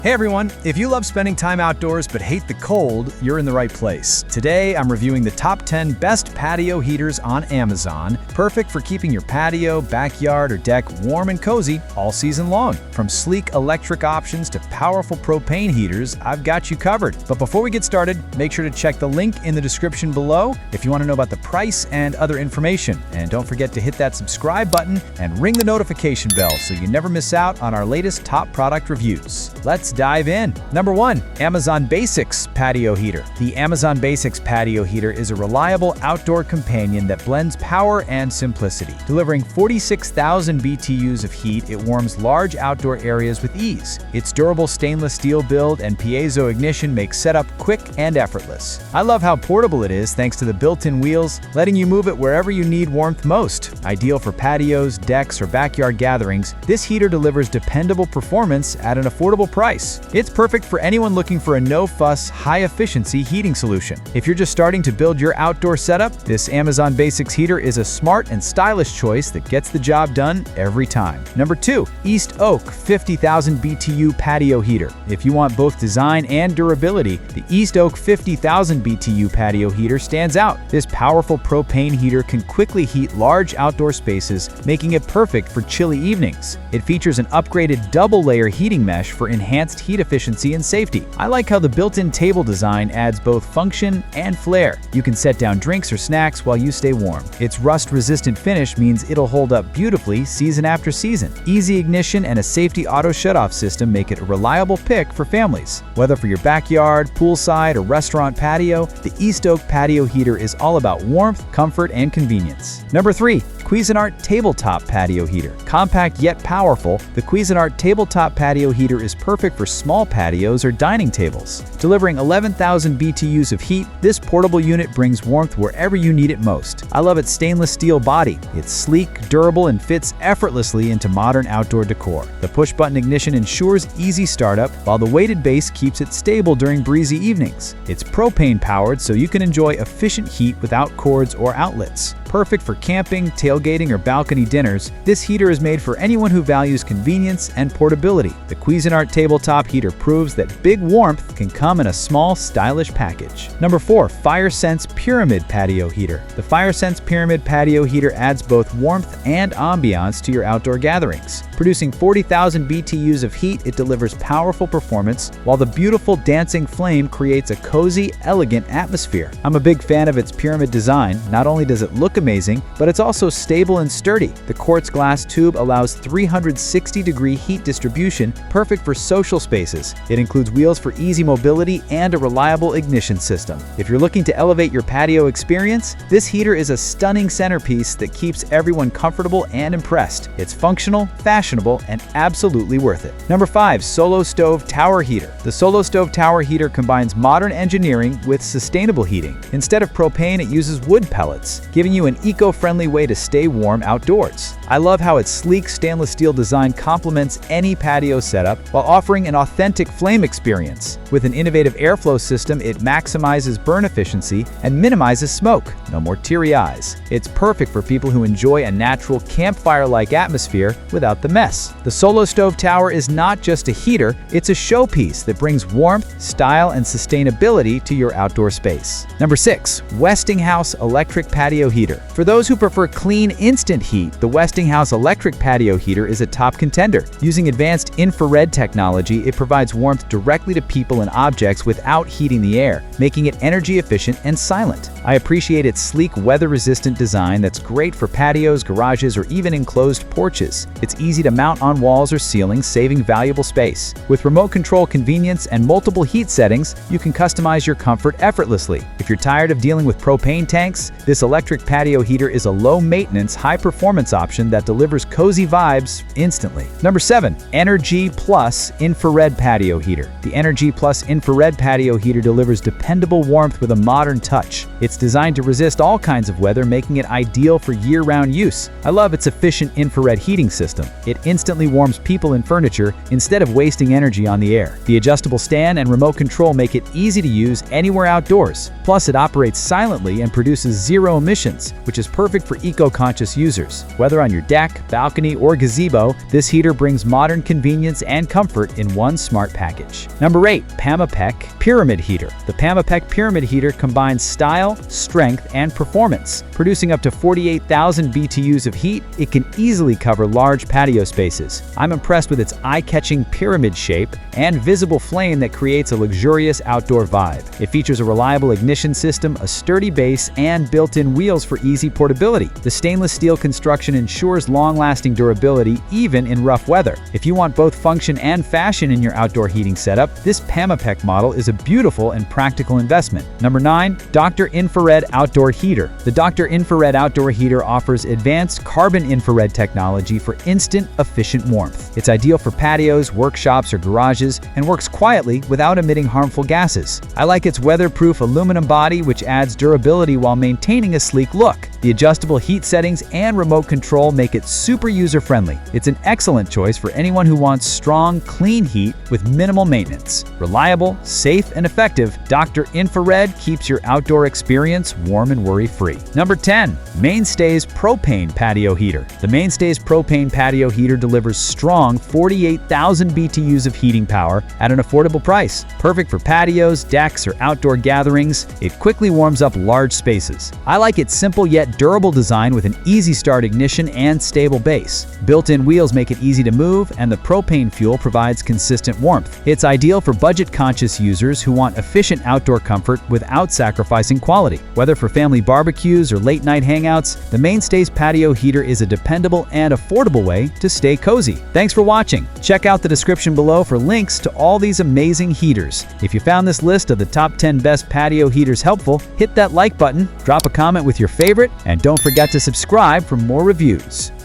Hey everyone, if you love spending time outdoors but hate the cold, you're in the right place. Today, I'm reviewing the top 10 best patio heaters on Amazon, perfect for keeping your patio, backyard, or deck warm and cozy all season long. From sleek electric options to powerful propane heaters, I've got you covered. But before we get started, make sure to check the link in the description below if you want to know about the price and other information. And don't forget to hit that subscribe button and ring the notification bell so you never miss out on our latest top product reviews. Let's dive in. Number 1. Amazon Basics Patio Heater. The Amazon Basics Patio Heater is a reliable outdoor companion that blends power and simplicity. Delivering 46,000 BTUs of heat, it warms large outdoor areas with ease. Its durable stainless steel build and piezo ignition make setup quick and effortless. I love how portable it is thanks to the built-in wheels, letting you move it wherever you need warmth most. Ideal for patios, decks, or backyard gatherings, this heater delivers dependable performance at an affordable price. It's perfect for anyone looking for a no-fuss, high-efficiency heating solution. If you're just starting to build your outdoor setup, this Amazon Basics heater is a smart and stylish choice that gets the job done every time. Number 2. East Oak 50,000 BTU Patio Heater. If you want both design and durability, the East Oak 50,000 BTU Patio Heater stands out. This powerful propane heater can quickly heat large outdoor spaces, making it perfect for chilly evenings. It features an upgraded double-layer heating mesh for enhanced heat efficiency and safety. I like how the built-in table design adds both function and flair. You can set down drinks or snacks while you stay warm. Its rust-resistant finish means it'll hold up beautifully season after season. Easy ignition and a safety auto shutoff system make it a reliable pick for families. Whether for your backyard, poolside, or restaurant patio, the East Oak Patio Heater is all about warmth, comfort, and convenience. Number 3. Cuisinart Tabletop Patio Heater. Compact yet powerful, the Cuisinart Tabletop Patio Heater is perfect for small patios or dining tables. Delivering 11,000 BTUs of heat, this portable unit brings warmth wherever you need it most. I love its stainless steel body. It's sleek, durable, and fits effortlessly into modern outdoor decor. The push-button ignition ensures easy startup, while the weighted base keeps it stable during breezy evenings. It's propane-powered, so you can enjoy efficient heat without cords or outlets. Perfect for camping, tailgating, or balcony dinners, this heater is made for anyone who values convenience and portability. The Cuisinart Tabletop Heater proves that big warmth can come in a small, stylish package. Number 4. FireSense Pyramid Patio Heater. The FireSense Pyramid Patio Heater adds both warmth and ambiance to your outdoor gatherings. Producing 40,000 BTUs of heat, it delivers powerful performance, while the beautiful dancing flame creates a cozy, elegant atmosphere. I'm a big fan of its pyramid design. Not only does it look amazing, but it's also stable and sturdy. The quartz glass tube allows 360-degree heat distribution, perfect for social spaces. It includes wheels for easy mobility and a reliable ignition system. If you're looking to elevate your patio experience, this heater is a stunning centerpiece that keeps everyone comfortable and impressed. It's functional, fashionable, and absolutely worth it. Number 5. Solo Stove Tower Heater. The Solo Stove Tower Heater combines modern engineering with sustainable heating. Instead of propane, it uses wood pellets, giving you an eco-friendly way to stay warm outdoors. I love how its sleek stainless steel design complements any patio setup while offering an authentic flame experience. With an innovative airflow system, it maximizes burn efficiency and minimizes smoke. No more teary eyes. It's perfect for people who enjoy a natural campfire-like atmosphere without the mess. The Solo Stove Tower is not just a heater, it's a showpiece that brings warmth, style, and sustainability to your outdoor space. Number 6. Westinghouse Electric Patio Heater. For those who prefer clean, instant heat, the Westinghouse Electric Patio Heater is a top contender. Using advanced infrared technology, it provides warmth directly to people and objects without heating the air, making it energy efficient and silent. I appreciate its sleek, weather-resistant design that's great for patios, garages, or even enclosed porches. It's easy to mount on walls or ceilings, saving valuable space. With remote control convenience and multiple heat settings, you can customize your comfort effortlessly. If you're tired of dealing with propane tanks, this electric patio heater is a low-maintenance, high-performance option that delivers cozy vibes instantly. Number 7. EnerG Plus Infrared Patio Heater. The EnerG Plus Infrared Patio Heater delivers dependable warmth with a modern touch. It's designed to resist all kinds of weather, making it ideal for year-round use. I love its efficient infrared heating system. It instantly warms people and furniture instead of wasting energy on the air. The adjustable stand and remote control make it easy to use anywhere outdoors. Plus, it operates silently and produces zero emissions, which is perfect for eco-conscious users. Whether on your your deck, balcony, or gazebo, this heater brings modern convenience and comfort in one smart package. Number 8. Pamapic Pyramid Heater. The Pamapic Pyramid Heater combines style, strength, and performance. Producing up to 48,000 BTUs of heat, it can easily cover large patio spaces. I'm impressed with its eye-catching pyramid shape and visible flame that creates a luxurious outdoor vibe. It features a reliable ignition system, a sturdy base, and built-in wheels for easy portability. The stainless steel construction ensures long-lasting durability even in rough weather. If you want both function and fashion in your outdoor heating setup, this Pamapic model is a beautiful and practical investment. Number 9. Dr. Infrared Outdoor Heater. The Dr. Infrared Outdoor Heater offers advanced carbon infrared technology for instant, efficient warmth. It's ideal for patios, workshops, or garages, and works quietly without emitting harmful gases. I like its weatherproof aluminum body, which adds durability while maintaining a sleek look. The adjustable heat settings and remote control make it super user-friendly. It's an excellent choice for anyone who wants strong, clean heat with minimal maintenance. Reliable, safe, and effective, Dr. Infrared keeps your outdoor experience warm and worry-free. Number 10. Mainstays Propane Patio Heater. The Mainstays Propane Patio Heater delivers strong 48,000 BTUs of heating power at an affordable price. Perfect for patios, decks, or outdoor gatherings, it quickly warms up large spaces. I like its simple yet durable design with an easy start ignition and stable base. Built-in wheels make it easy to move, and the propane fuel provides consistent warmth. It's ideal for budget-conscious users who want efficient outdoor comfort without sacrificing quality. Whether for family barbecues or late-night hangouts, the Mainstays Patio Heater is a dependable and affordable way to stay cozy. Thanks for watching. Check out the description below for links to all these amazing heaters. If you found this list of the top 10 best patio heaters helpful, hit that like button, drop a comment with your favorite, and don't forget to subscribe for more reviews.